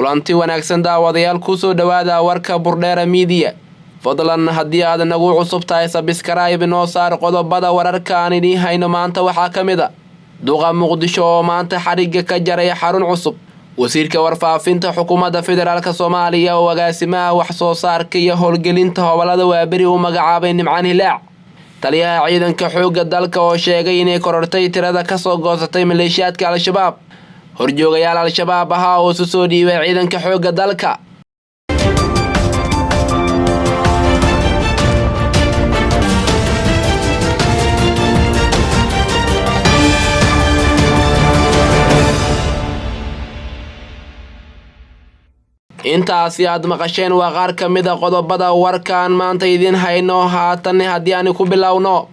kulanti wanaagsan daawadayaal ku soo dhawaada warka Burdera Media fadlan haddii aad nagu cusub tahay subscribe noo saar qodobada wararka aan idin hayno maanta waxaa kamid ah duqa Muqdisho oo maanta xariga ka jaray xarun cusub wasiirka warfaafinta xukuumadda federaalka Soomaaliya oo agaasimaha wax soo saarka iyo howlgelinta hawlada waabari uu magacaabay Nimcaan Hilaac taliyaha ciidanka xoogga dalka oo sheegay inay korortay tirada ka soo goosatay maleeshiyaadka Al-Shabaab horjoogayaal Al-Shabaab ah oo soo dhiibay ciidanka xoogga dalka intaasi aad maqasheen waa qaar ka mid ah qodobada warkaan maanta idin hayno haatan haddii aan ku bilowno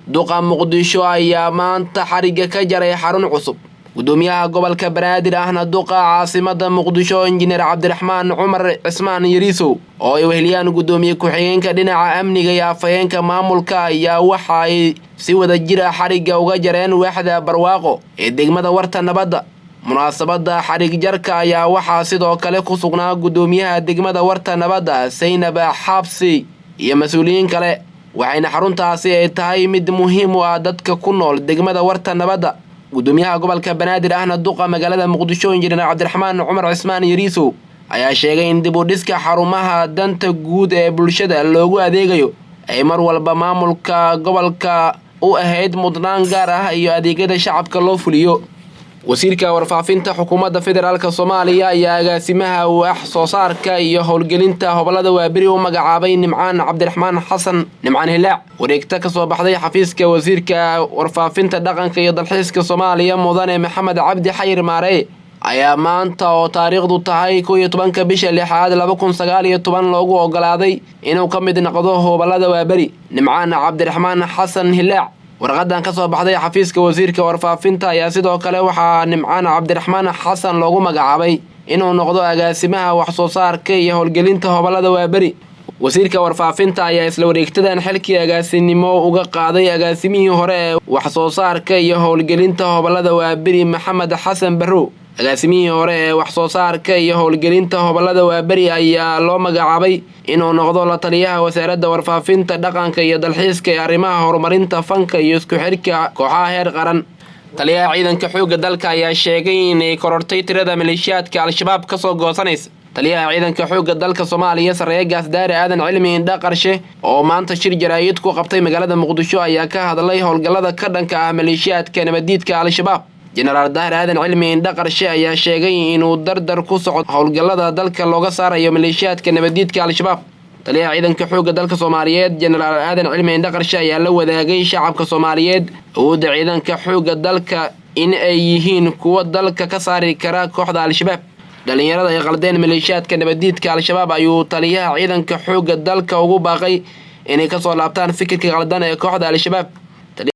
duqa Muqdisho ayaa maanta xariga ka jaray xarun cusub gudoomiyaha gobolka Banaadir ahna duqa caasimada Muqdisho injineer Cabdiraxmaan Cumar Cismaan Yariisow oo ay weheliyaan gudoomiye ku-xigeenka dhinaca amniga iyo afayeenka maamulka ayaa waxa ay si wada jir ah xariga uga jareen waaxda barwaaqo ee degmada Warta Nabadda munaasabada xarig jarka ayaa waxaa sidoo kale ku sugnaa gudoomiyaha degmada Warta Nabadda Zainab Xabsi iyo mas'uuliyiin kale waxayna xaruntaasi ay tahay mid muhiim u ah dadka ku nool degmada Warta Nabadda gudoomiyaha gobolka Banaadir ahna duqa magaalada Muqdisho injineer Cabdiraxmaan Cumar Cismaan Yariisow ayaa sheegay in dib u dhiska xarumaha danta guud ee bulshada loogu adeegayo ay mar walba maamulka gobolka u ahayd mudnaan gaar ah iyo adeegyada shacabka loo fuliyo wasiirka warfaafinta xukuumadda federaalka Soomaaliya ayaa agaasimaha wax soo saarka iyo howlgelinta hawlada waabari uu magacaabay Nimcaan Cabdiraxmaan Xasan Nimcaan Hilaac wareegta ka soo baxday xafiiska wasiirka warfaafinta dhaqanka iyo dalxiiska Soomaaliya mudane Maxamed Cabdi Xayir Maarey ayaa maanta oo taariikhdu tahay 11 bisha 6 2019 loogu ogolaaday inuu ka mid noqdo hawlada waabari Nimcaan Cabdiraxmaan Xasan Hilaac warqadan ka soo baxday xafiiska wasiirka warfaafinta ayaa sidoo kale waxa Nimcaan Cabdiraxmaan Xasan loogu magacaabay inuu noqdo agaasimaha wax soo saarka iyo howlgelinta hawlada waabari wasiirka warfaafinta ayaa isla wareegtadan xilkii agaasinimo uga qaaday agaasimihii hore ee wax soo saarka iyo howlgelinta hawlada waabari Maxamed Xasan Barrow agaasimihii hore ee wax soo saarka iyo howlgelinta hawlada waabari ayaa loo magacaabay inuu noqdo la taliyaha wasaaradda warfaafinta dhaqanka iyo dalxiiska ee arrimaha horumarinta fanka iyo isku xirka kooxaha heer qaran taliyaha ciidanka xoogga dalka ayaa sheegay inay korortay tirada maleeshiyaadka Al-Shabaab ka soo goosanaysa taliyaha ciidanka xoogga dalka Soomaaliya Sareegaas Daare Aadan Cilmi Indha Qarshe oo maanta shir jaraa'id ku qabtay magaalada Muqdisho ayaa ka hadlay howlgallada ka dhanka ah maleeshiyaadka nabadiidka Al-Shabaab General Daare Aadan Cilmi Indha Qarshe ayaa sheegay inuu dardar ku socdo howlgallada dalka looga saarayo maleeshiyaadka nabadiidka Al-Shabaab taliyaha ciidanka xoogga dalka Soomaaliyeed General Aadan Cilmi Indha Qarshe ayaa la wadaagay shacabka Soomaaliyeed awoodda ciidanka xoogga dalka in ay yihiin kuwa dalka ka saari kara kooxda Al-Shabaab dhalinyarada ay qaldeen maleeshiyaadka nabadiidka Al-Shabaab ayuu taliyaha ciidanka xoogga dalka ugu baaqay inay ka soo laabtaan fikirka qaldan ee kooxda Al-Shabaab